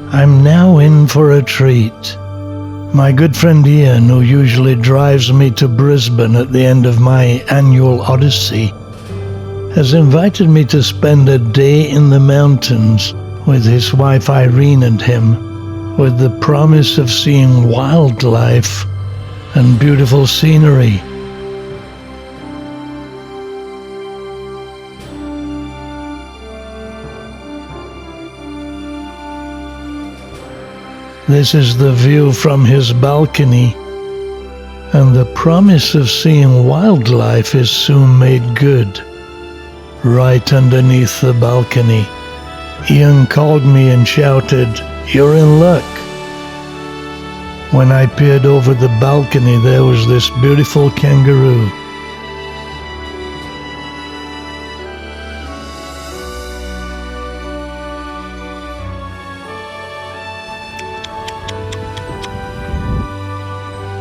I'm now in for a treat. My good friend Ian, who usually drives me to Brisbane at the end of my annual odyssey, has invited me to spend a day in the mountains with his wife Irene and him, with the promise of seeing wildlife and beautiful scenery. This is the view from his balcony, and the promise of seeing wildlife is soon made good. Right underneath the balcony, Ian called me and shouted, "You're in luck." When I peered over the balcony, there was this beautiful kangaroo.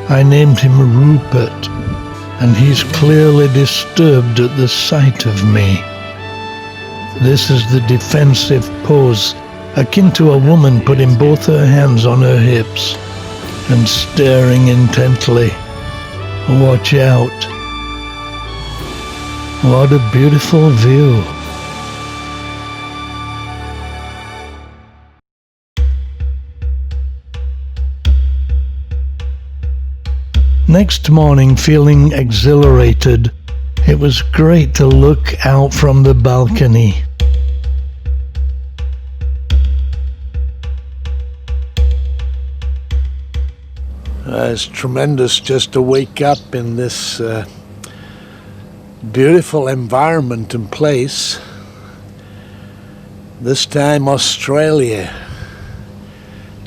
I named him Rupert, and he's clearly disturbed at the sight of me. This is the defensive pose, akin to a woman putting both her hands on her hips and staring intently. Watch out. What a beautiful view. Next morning, feeling exhilarated, it was great to look out from the balcony. It's tremendous just to wake up in this beautiful environment and place. This time Australia,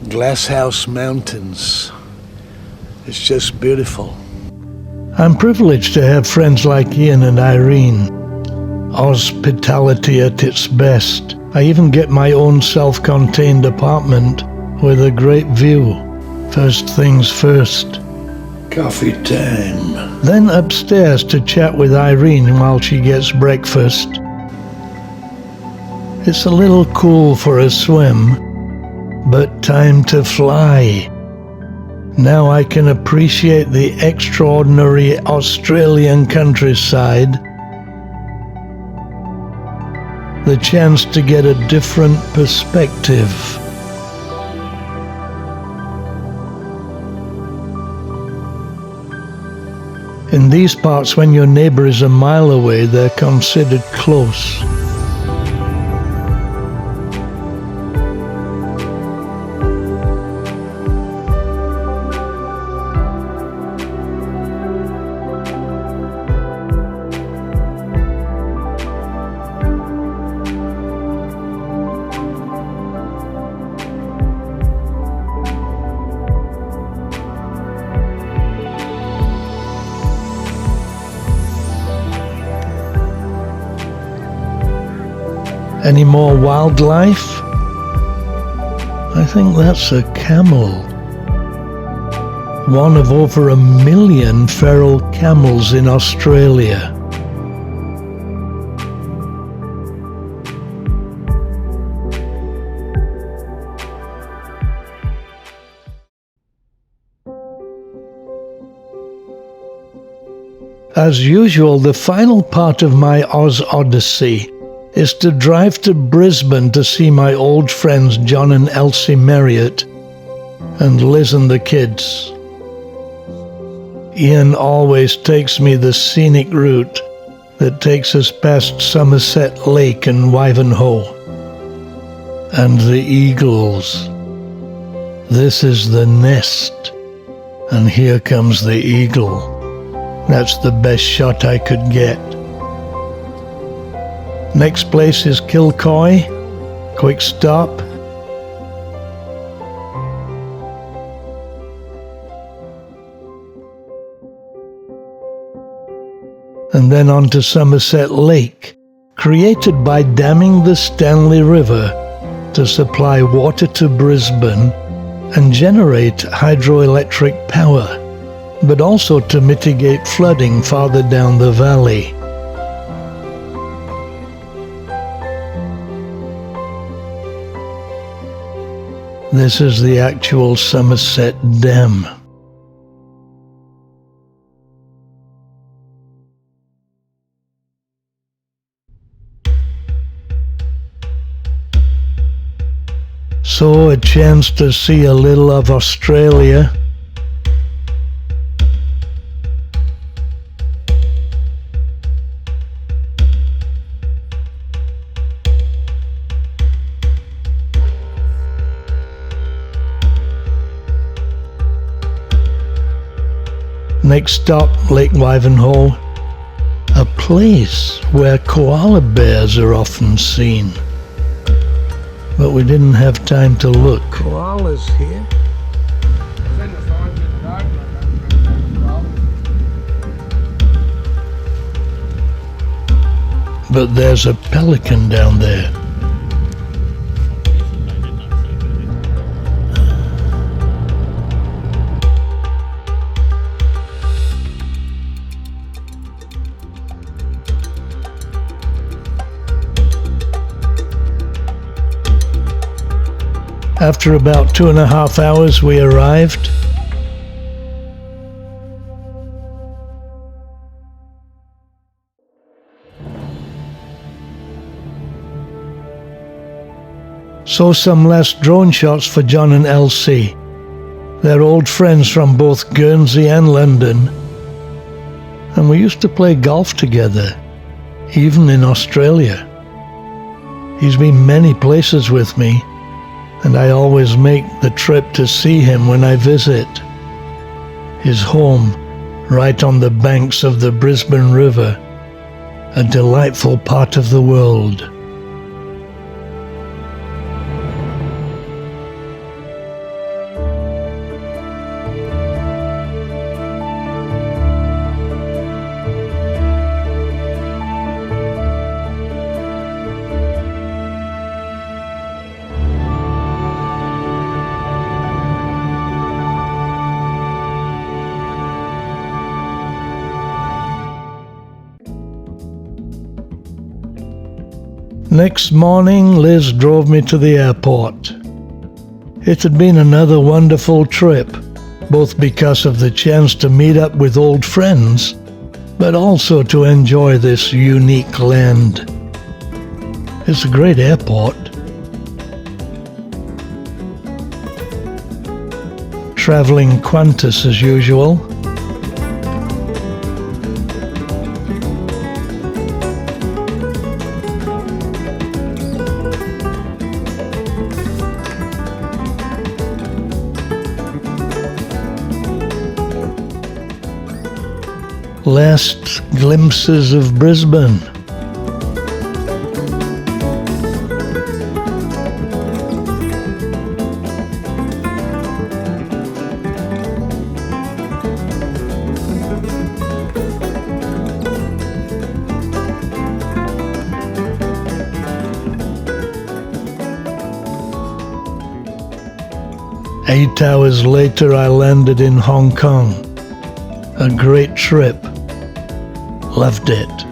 Glasshouse Mountains. It's just beautiful. I'm privileged to have friends like Ian and Irene. Hospitality at its best. I even get my own self-contained apartment with a great view. First things first. Coffee time. Then upstairs to chat with Irene while she gets breakfast. It's a little cool for a swim, but time to fly. Now I can appreciate the extraordinary Australian countryside, the chance to get a different perspective. In these parts, when your neighbour is a mile away, they're considered close. Any more wildlife? I think that's a camel. One of over 1 million feral camels in Australia. As usual, the final part of my Oz Odyssey is to drive to Brisbane to see my old friends John and Elsie Marriott and Liz and the kids. Ian always takes me the scenic route that takes us past Somerset Lake and Wivenhoe. And the eagles. This is the nest, and here comes the eagle. That's the best shot I could get. Next place is Kilcoy. Quick stop. And then on to Somerset Lake, created by damming the Stanley River to supply water to Brisbane and generate hydroelectric power, but also to mitigate flooding farther down the valley. This is the actual Somerset Dam. So a chance to see a little of Australia. Next stop, Lake Wivenhoe, a place where koala bears are often seen. But we didn't have time to look. Koalas here. But there's a pelican down there. After about 2.5 hours, we arrived. So some last drone shots for John and Elsie. They're old friends from both Guernsey and London. And we used to play golf together, even in Australia. He's been many places with me, and I always make the trip to see him when I visit. His home, right on the banks of the Brisbane River, a delightful part of the world. Next morning, Liz drove me to the airport. It had been another wonderful trip, both because of the chance to meet up with old friends, but also to enjoy this unique land. It's a great airport. Traveling Qantas as usual. Last glimpses of Brisbane. Eight hours later, I landed in Hong Kong. A great trip. Loved it.